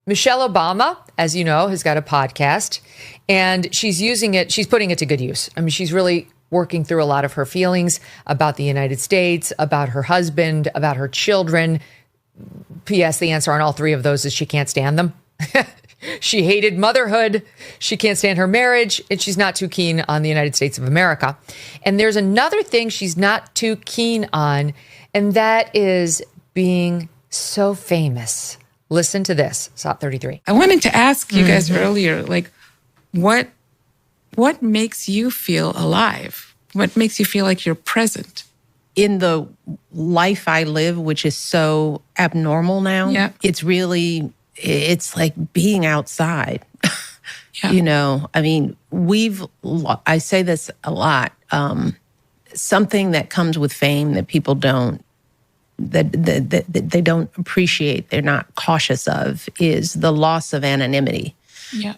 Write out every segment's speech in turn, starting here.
Michelle Obama, as you know, has got a podcast, and she's putting it to good use. I mean, she's really working through a lot of her feelings about the United States, about her husband, about her children. P.S. The answer on all three of those is she can't stand them. She hated motherhood. She can't stand her marriage, and she's not too keen on the United States of America. And there's another thing she's not too keen on, and that is being so famous. Listen to this, SOT 33. I wanted to ask you guys earlier, like, what makes you feel alive? What makes you feel like you're present? In the life I live, which is so abnormal now, it's like being outside. Yeah. You know, I mean, I say this a lot, something that comes with fame that people don't, that they don't appreciate, they're not cautious of, is the loss of anonymity. Yeah.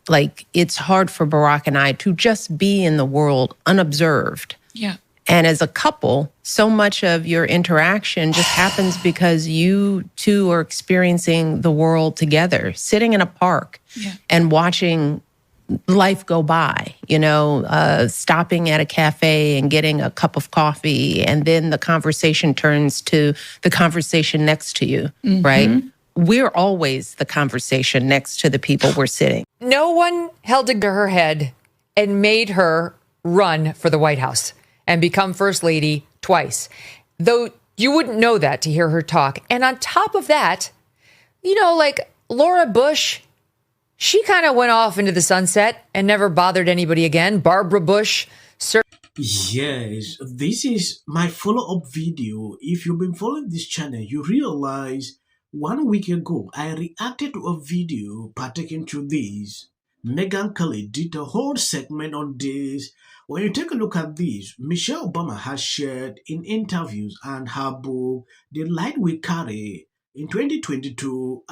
Like, it's hard for Barack and I to just be in the world unobserved. Yeah. And as a couple, so much of your interaction just happens because you two are experiencing the world together, sitting in a park and watching life go by, you know, stopping at a cafe and getting a cup of coffee. And then the conversation turns to the conversation next to you, right? We're always the conversation next to the people we're sitting. No one held a gun to her head and made her run for the White House and become First Lady twice, though you wouldn't know that to hear her talk. And on top of that, you know, like Laura Bush, she kind of went off into the sunset and never bothered anybody again. Barbara Bush. Yes, this is my follow-up video. If you've been following this channel, you realize 1 week ago, I reacted to a video pertaining to this. Megyn Kelly did a whole segment on this. When you take a look at this, Michelle Obama has shared in interviews and her book, The Light We Carry, in 2022,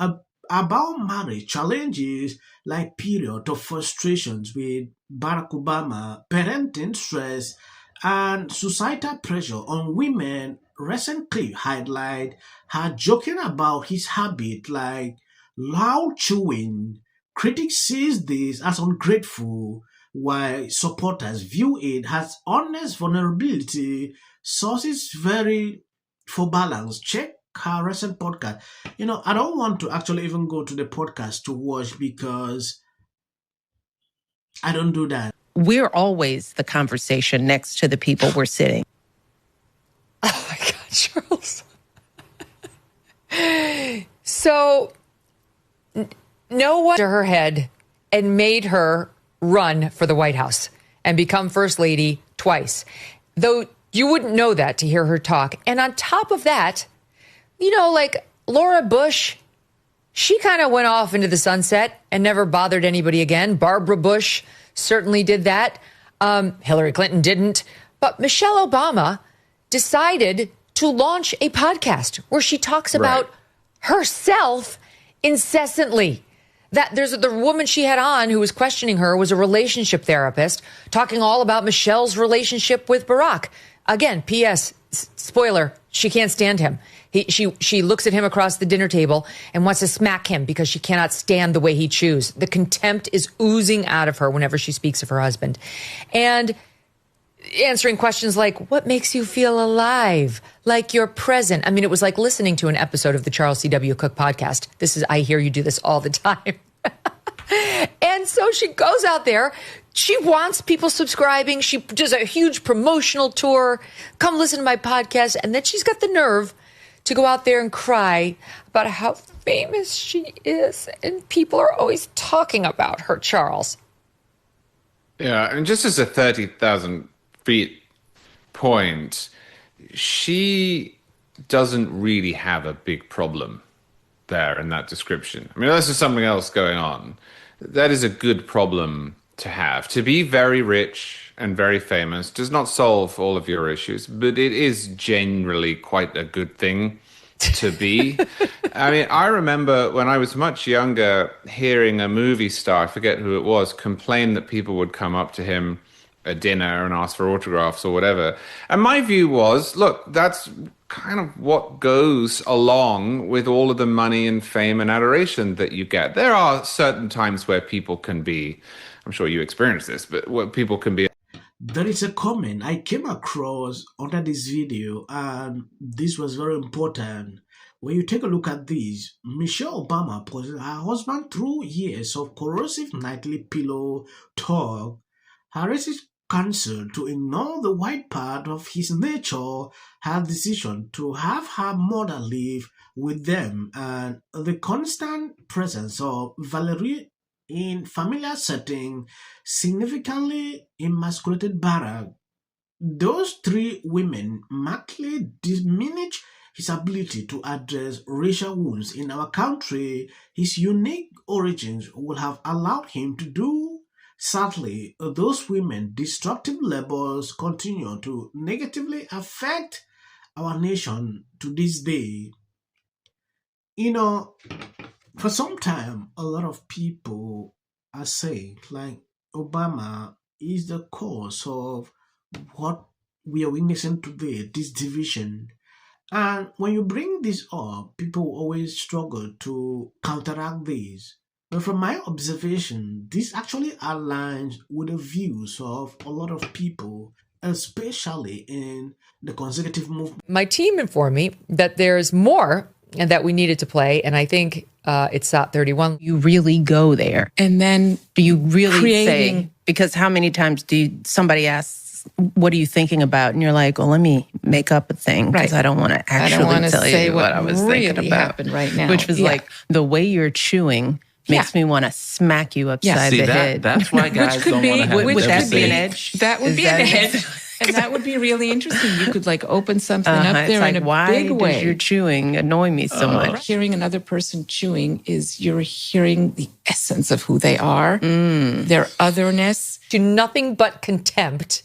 about marriage challenges like period of frustrations with Barack Obama, parenting stress, and societal pressure on women. Recent clip highlight her joking about his habit like loud chewing. Critics sees this as ungrateful, while supporters view it as honest vulnerability. Sources vary for balance. Check her recent podcast. You know, I don't want to actually even go to the podcast to watch because I don't do that. We're always the conversation next to the people we're sitting. Oh my God, Charles. So no one to her head and made her run for the White House and become First Lady twice, though you wouldn't know that to hear her talk. And on top of that, you know, like Laura Bush, she kind of went off into the sunset and never bothered anybody again. Barbara Bush certainly did that. Hillary Clinton didn't. But Michelle Obama decided to launch a podcast where she talks about herself incessantly. That there's the woman she had on who was questioning her was a relationship therapist, talking all about Michelle's relationship with Barack. Again, P.S. Spoiler, she can't stand him. She looks at him across the dinner table and wants to smack him because she cannot stand the way he chews. The contempt is oozing out of her whenever she speaks of her husband. And answering questions like, what makes you feel alive? Like you're present. I mean, it was like listening to an episode of the Charles C.W. Cook podcast. I hear you do this all the time. And so she goes out there. She wants people subscribing. She does a huge promotional tour. Come listen to my podcast. And then she's got the nerve to go out there and cry about how famous she is. And people are always talking about her, Charles. Yeah, and just as a 30,000 feet point, she doesn't really have a big problem there in that description. I mean, unless there's something else going on. That is a good problem to have. To be very rich and very famous does not solve all of your issues, but it is generally quite a good thing to be. I mean, I remember when I was much younger hearing a movie star, I forget who it was, complain that people would come up to him a dinner and ask for autographs or whatever. And my view was, look, that's kind of what goes along with all of the money and fame and adoration that you get. There are certain times where people can be, I'm sure you experience this, but where people can be. There is a comment I came across under this video, and this was very important. When you take a look at this, Michelle Obama put her husband through years of corrosive nightly pillow talk. Her racist cancer to ignore the white part of his nature, her decision to have her mother live with them, and the constant presence of Valerie in familiar setting significantly emasculated Barack. Those three women markedly diminish his ability to address racial wounds in our country. His unique origins would have allowed him to do. Sadly, those women destructive labels continue to negatively affect our nation to this day. You know, for some time, a lot of people are saying, like, Obama is the cause of what we are witnessing today, this division. And when you bring this up, people always struggle to counteract this. But from my observation, this actually aligns with the views of a lot of people, especially in the conservative movement. My team informed me that there's more and that we needed to play. And I think it's SOT 31. You really go there. And then Do you really creating- say, because how many times somebody asks, what are you thinking about? And you're like, well, let me make up a thing because Right. I don't want to I don't actually want to tell say you what I was really thinking about. happened right now. Which was Yeah. like, the way you're chewing makes me want to smack you upside See, the head. that's why guys Which could don't be- want to have would which that could be be an edge? That would Is be that an an edge. And that would be really interesting. You could like open something up It's there like, in a why big does way. your chewing annoy me so much? Hearing another person chewing is you're hearing the essence of who they are, their otherness. To nothing but contempt.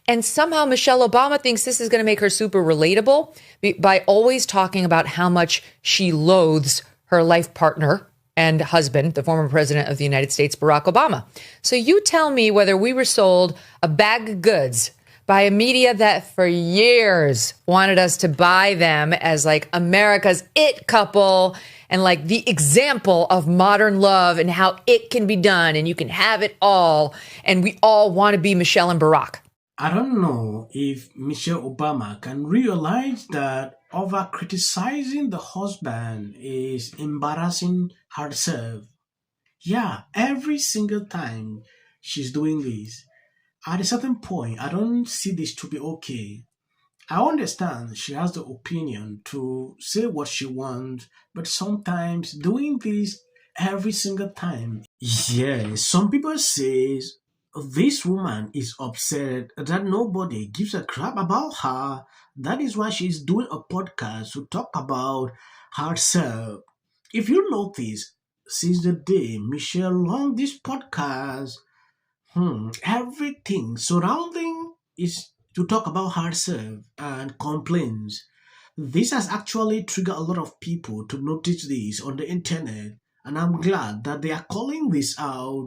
And somehow Michelle Obama thinks this is going to make her super relatable by always talking about how much she loathes her life partner and husband, the former president of the United States, Barack Obama. So you tell me whether we were sold a bag of goods by a media that for years wanted us to buy them as like America's it couple and like the example of modern love and how it can be done and you can have it all. And we all want to be Michelle and Barack. I don't know if Michelle Obama can realize that over criticizing the husband is embarrassing herself. Yeah, every single time she's doing this. At a certain point, I don't see this to be okay. I understand she has the opinion to say what she wants, but sometimes doing this every single time. Yes, some people say this woman is upset that nobody gives a crap about her. That is why she's doing a podcast to talk about herself. If you notice, since the day Michelle launched this podcast, everything surrounding is to talk about herself and complaints. This has actually triggered a lot of people to notice this on the internet, and I'm glad that they are calling this out.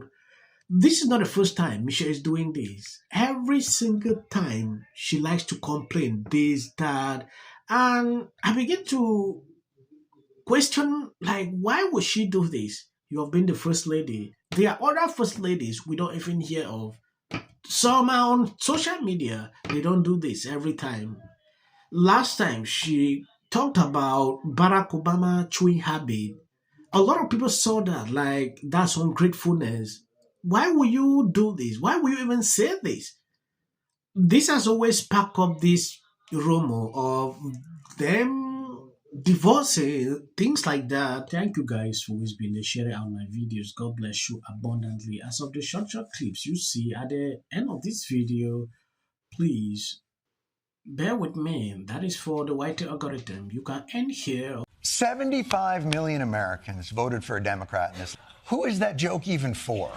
This is not the first time Michelle is doing this. Every single time she likes to complain this, that, and I begin to question, like, why would she do this? You have been the first lady. There are other first ladies we don't even hear of. Some are on social media. They don't do this every time. Last time she talked about Barack Obama chewing habit. A lot of people saw that like that's ungratefulness. Why would you do this? Why would you even say this? This has always sparked up this rumor of them divorcing, things like that. Thank you guys for always been sharing out my videos. God bless you abundantly. As of the short clips you see at the end of this video, please bear with me. That is for the white algorithm. You can end here. 75 million Americans voted for a Democrat in this. Who is that joke even for?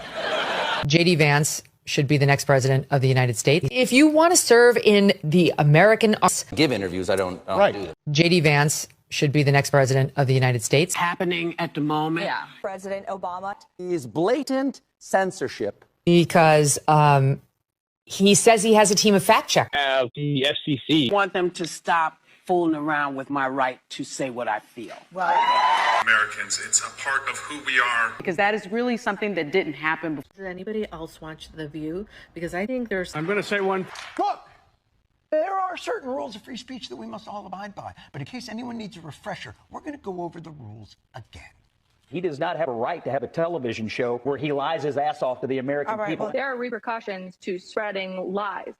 JD Vance should be the next president of the United States. If you want to serve in the American Give interviews. I don't do that. JD Vance should be the next president of the United States. Happening at the moment. Yeah. President Obama Is blatant censorship. Because He says he has a team of fact checkers. The FCC. I want them to stop fooling around with my right to say what I feel. Americans, it's a part of who we are. Because that is really something that didn't happen before. Does anybody else watch The View? Because I think there's... I'm going to say one. Look, there are certain rules of free speech that we must all abide by. But in case anyone needs a refresher, we're going to go over the rules again. He does not have a right to have a television show where he lies his ass off to the American people. Well, there are repercussions to spreading lies.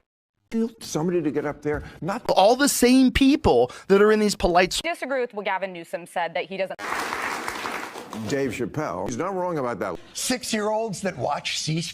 Somebody to get up there, not all the same people that are in these polite... Disagree with what Gavin Newsom said, that he doesn't... Dave Chappelle, he's not wrong about that. 6-year-olds that watch C-SPAN.